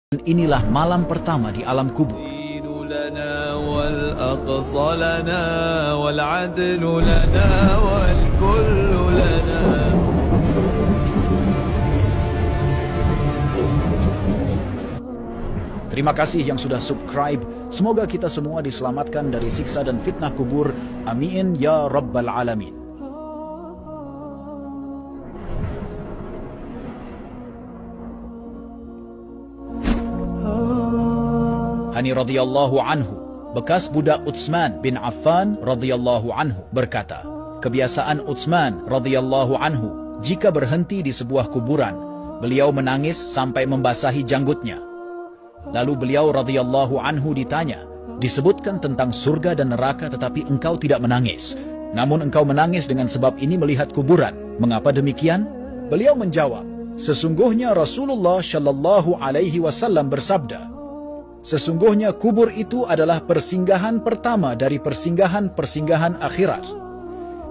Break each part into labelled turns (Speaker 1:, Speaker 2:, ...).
Speaker 1: Dan inilah malam pertama di alam kubur. Terima kasih yang sudah subscribe. Semoga kita semua diselamatkan dari siksa dan fitnah kubur. Amin ya rabbal alamin. Hani radhiyallahu anhu, bekas budak Utsman bin Affan radhiyallahu anhu berkata, kebiasaan Utsman radhiyallahu anhu, jika berhenti di sebuah kuburan, beliau menangis sampai membasahi janggutnya. Lalu beliau radhiyallahu anhu ditanya, disebutkan tentang surga dan neraka tetapi engkau tidak menangis. Namun engkau menangis dengan sebab ini melihat kuburan. Mengapa demikian? Beliau menjawab, sesungguhnya Rasulullah Shallallahu Alaihi Wasallam bersabda, sesungguhnya kubur itu adalah persinggahan pertama dari persinggahan-persinggahan akhirat.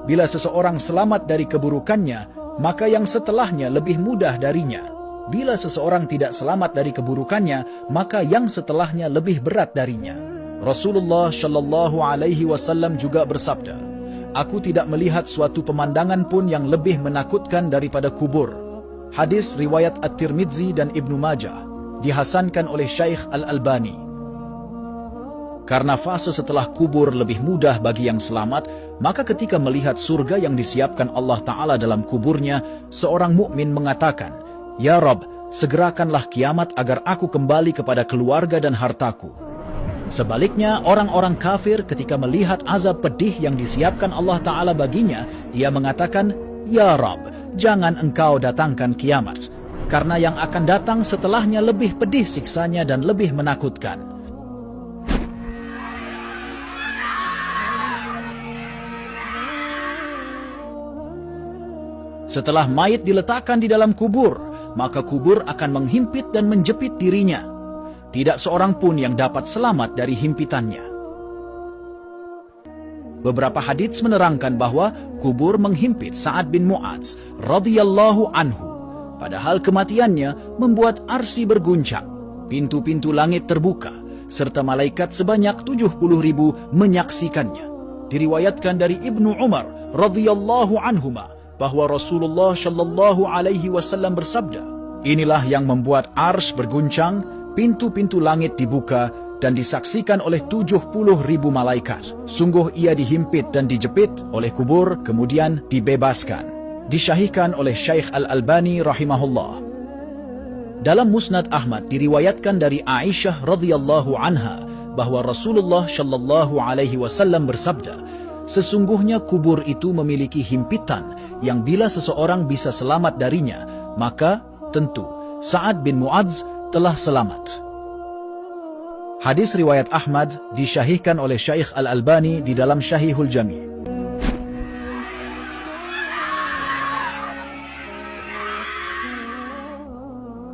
Speaker 1: Bila seseorang selamat dari keburukannya, maka yang setelahnya lebih mudah darinya. Bila seseorang tidak selamat dari keburukannya, maka yang setelahnya lebih berat darinya. Rasulullah Shallallahu Alaihi Wasallam juga bersabda, aku tidak melihat suatu pemandangan pun yang lebih menakutkan daripada kubur. Hadis riwayat At-Tirmidzi dan Ibnu Majah, dihasankan oleh Syekh Al-Albani. Karena fase setelah kubur lebih mudah bagi yang selamat, maka ketika melihat surga yang disiapkan Allah Ta'ala dalam kuburnya, seorang mukmin mengatakan, ya Rabb, segerakanlah kiamat agar aku kembali kepada keluarga dan hartaku. Sebaliknya, orang-orang kafir ketika melihat azab pedih yang disiapkan Allah Ta'ala baginya, ia mengatakan, ya Rabb, jangan engkau datangkan kiamat, karena yang akan datang setelahnya lebih pedih siksanya dan lebih menakutkan. Setelah mayit diletakkan di dalam kubur, maka kubur akan menghimpit dan menjepit dirinya. Tidak seorang pun yang dapat selamat dari himpitannya. Beberapa hadits menerangkan bahwa kubur menghimpit Sa'ad bin Mu'adz radhiyallahu anhu. Padahal kematiannya membuat arsy berguncang, pintu-pintu langit terbuka, serta malaikat sebanyak 70.000 menyaksikannya. Diriwayatkan dari Ibnu Umar radhiyallahu anhuma bahwa Rasulullah Shallallahu Alaihi Wasallam bersabda, inilah yang membuat arsy berguncang, pintu-pintu langit dibuka dan disaksikan oleh 70.000 malaikat. Sungguh ia dihimpit dan dijepit oleh kubur, kemudian dibebaskan. Disyahihkan oleh Syekh Al-Albani rahimahullah. Dalam Musnad Ahmad diriwayatkan dari Aisyah radhiyallahu anha bahwa Rasulullah Shallallahu Alaihi Wasallam bersabda, sesungguhnya kubur itu memiliki himpitan yang bila seseorang bisa selamat darinya, maka tentu Sa'ad bin Mu'adz telah selamat. Hadis riwayat Ahmad disyahihkan oleh Syekh Al-Albani di dalam Syahihul Jami'.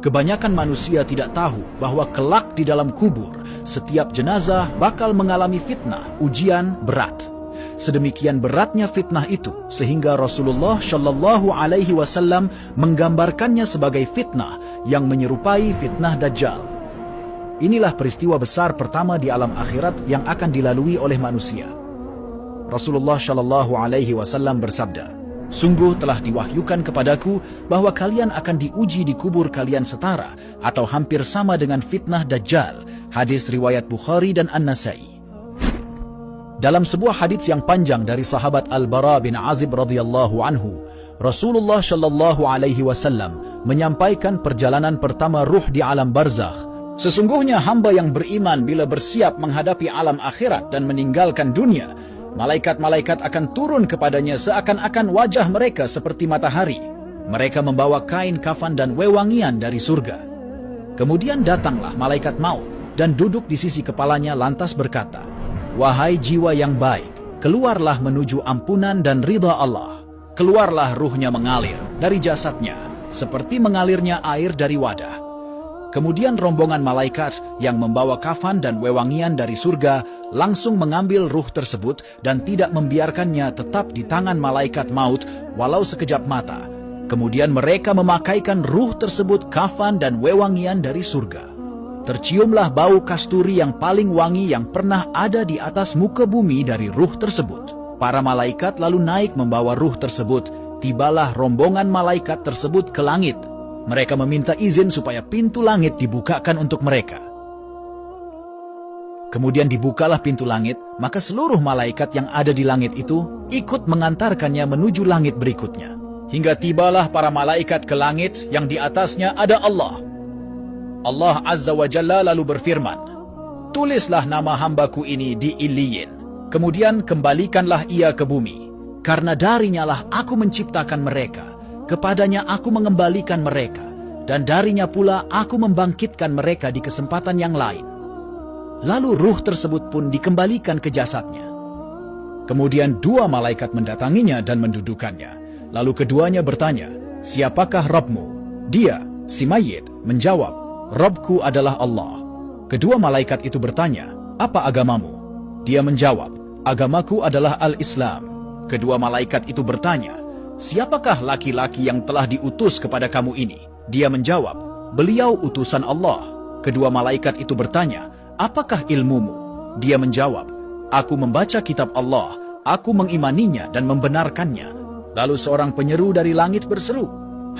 Speaker 1: Kebanyakan manusia tidak tahu bahwa kelak di dalam kubur, setiap jenazah bakal mengalami fitnah, ujian berat. Sedemikian beratnya fitnah itu, sehingga Rasulullah Shallallahu Alaihi Wasallam menggambarkannya sebagai fitnah yang menyerupai fitnah Dajjal. Inilah peristiwa besar pertama di alam akhirat yang akan dilalui oleh manusia. Rasulullah Shallallahu Alaihi Wasallam bersabda, sungguh telah diwahyukan kepadaku bahwa kalian akan diuji di kubur kalian setara atau hampir sama dengan fitnah Dajjal. Hadis riwayat Bukhari dan An-Nasai. Dalam sebuah hadits yang panjang dari sahabat Al-Bara bin Azib radhiyallahu anhu, Rasulullah Shallallahu Alaihi Wasallam menyampaikan perjalanan pertama ruh di alam barzakh. Sesungguhnya hamba yang beriman bila bersiap menghadapi alam akhirat dan meninggalkan dunia, malaikat-malaikat akan turun kepadanya seakan-akan wajah mereka seperti matahari. Mereka membawa kain kafan dan wewangian dari surga. Kemudian datanglah malaikat maut dan duduk di sisi kepalanya lantas berkata, wahai jiwa yang baik, keluarlah menuju ampunan dan ridha Allah. Keluarlah ruhnya mengalir dari jasadnya, seperti mengalirnya air dari wadah. Kemudian rombongan malaikat yang membawa kafan dan wewangian dari surga langsung mengambil ruh tersebut dan tidak membiarkannya tetap di tangan malaikat maut walau sekejap mata. Kemudian mereka memakaikan ruh tersebut kafan dan wewangian dari surga. terciumlah bau kasturi yang paling wangi yang pernah ada di atas muka bumi dari ruh tersebut. Para malaikat lalu naik membawa ruh tersebut. Tibalah rombongan malaikat tersebut ke langit. Mereka meminta izin supaya pintu langit dibukakan untuk mereka. Kemudian dibukalah pintu langit, maka seluruh malaikat yang ada di langit itu ikut mengantarkannya menuju langit berikutnya. Hingga tibalah para malaikat ke langit yang di atasnya ada Allah. Allah Azza wa Jalla lalu berfirman, "Tulislah nama hambaku ini di Iliyin, kemudian kembalikanlah ia ke bumi. Karena darinya lah aku menciptakan mereka, kepadanya aku mengembalikan mereka, dan darinya pula aku membangkitkan mereka di kesempatan yang lain." Lalu ruh tersebut pun dikembalikan ke jasadnya. Kemudian dua malaikat mendatanginya dan mendudukannya. Lalu keduanya bertanya, "Siapakah Rabbmu?" Dia, si mayit, menjawab, "Rabbku adalah Allah." Kedua malaikat itu bertanya, "Apa agamamu?" Dia menjawab, "Agamaku adalah Al-Islam." Kedua malaikat itu bertanya, "Siapakah laki-laki yang telah diutus kepada kamu ini?" Dia menjawab, "Beliau utusan Allah." Kedua malaikat itu bertanya, "Apakah ilmumu?" Dia menjawab, "Aku membaca kitab Allah, aku mengimaninya dan membenarkannya." Lalu seorang penyeru dari langit berseru,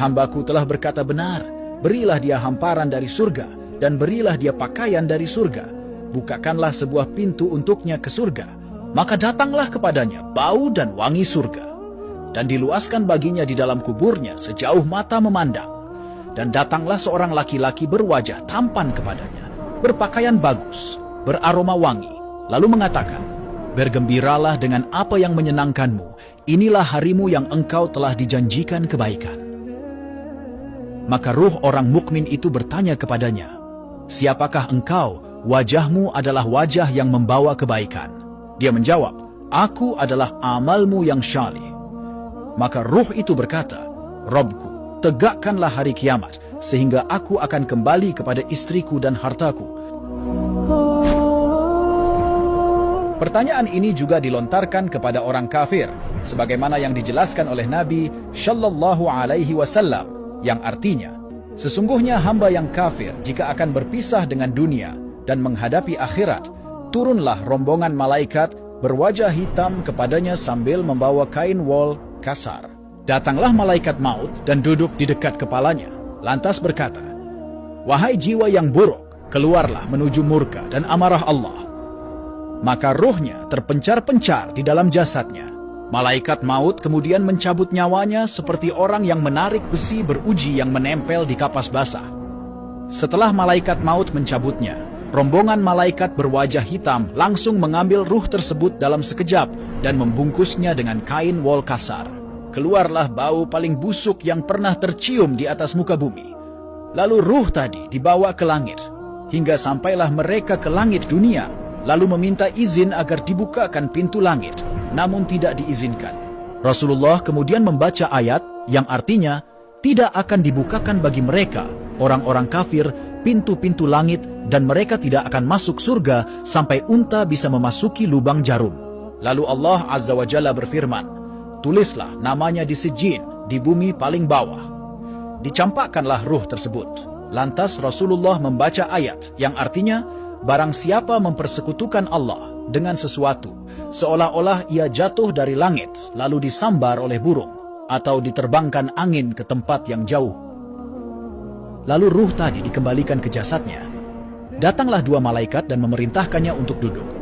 Speaker 1: "Hambaku telah berkata benar, berilah dia hamparan dari surga, dan berilah dia pakaian dari surga. Bukakanlah sebuah pintu untuknya ke surga, maka datanglah kepadanya bau dan wangi surga. Dan diluaskan baginya di dalam kuburnya sejauh mata memandang. Dan datanglah seorang laki-laki berwajah tampan kepadanya, berpakaian bagus, beraroma wangi, lalu mengatakan, 'Bergembiralah dengan apa yang menyenangkanmu, inilah harimu yang engkau telah dijanjikan kebaikan.' Maka ruh orang mukmin itu bertanya kepadanya, 'Siapakah engkau?' Wajahmu adalah wajah yang membawa kebaikan." Dia menjawab, "Aku adalah amalmu yang syalih." Maka ruh itu berkata, "Rabbku, tegakkanlah hari kiamat, sehingga aku akan kembali kepada istriku dan hartaku." Pertanyaan ini juga dilontarkan kepada orang kafir, sebagaimana yang dijelaskan oleh Nabi Shallallahu Alaihi Wasallam, yang artinya, sesungguhnya hamba yang kafir jika akan berpisah dengan dunia dan menghadapi akhirat, turunlah rombongan malaikat berwajah hitam kepadanya sambil membawa kain wol kasar. Datanglah malaikat maut dan duduk di dekat kepalanya, lantas berkata, "Wahai jiwa yang buruk, keluarlah menuju murka dan amarah Allah." Maka ruhnya terpencar-pencar di dalam jasadnya. Malaikat maut kemudian mencabut nyawanya seperti orang yang menarik besi beruji yang menempel di kapas basah. Setelah malaikat maut mencabutnya, rombongan malaikat berwajah hitam langsung mengambil ruh tersebut dalam sekejap dan membungkusnya dengan kain wol kasar. Keluarlah bau paling busuk yang pernah tercium di atas muka bumi. Lalu ruh tadi dibawa ke langit, hingga sampailah mereka ke langit dunia, lalu meminta izin agar dibukakan pintu langit, namun tidak diizinkan. Rasulullah kemudian membaca ayat yang artinya, tidak akan dibukakan bagi mereka, orang-orang kafir, pintu-pintu langit, dan mereka tidak akan masuk surga sampai unta bisa memasuki lubang jarum. Lalu Allah Azza wa Jalla berfirman, "Tulislah namanya di sijin, di bumi paling bawah." Dicampakkanlah ruh tersebut. Lantas Rasulullah membaca ayat yang artinya, barang siapa mempersekutukan Allah dengan sesuatu, seolah-olah ia jatuh dari langit lalu disambar oleh burung, atau diterbangkan angin ke tempat yang jauh. Lalu ruh tadi dikembalikan ke jasadnya. Datanglah dua malaikat dan memerintahkannya untuk duduk.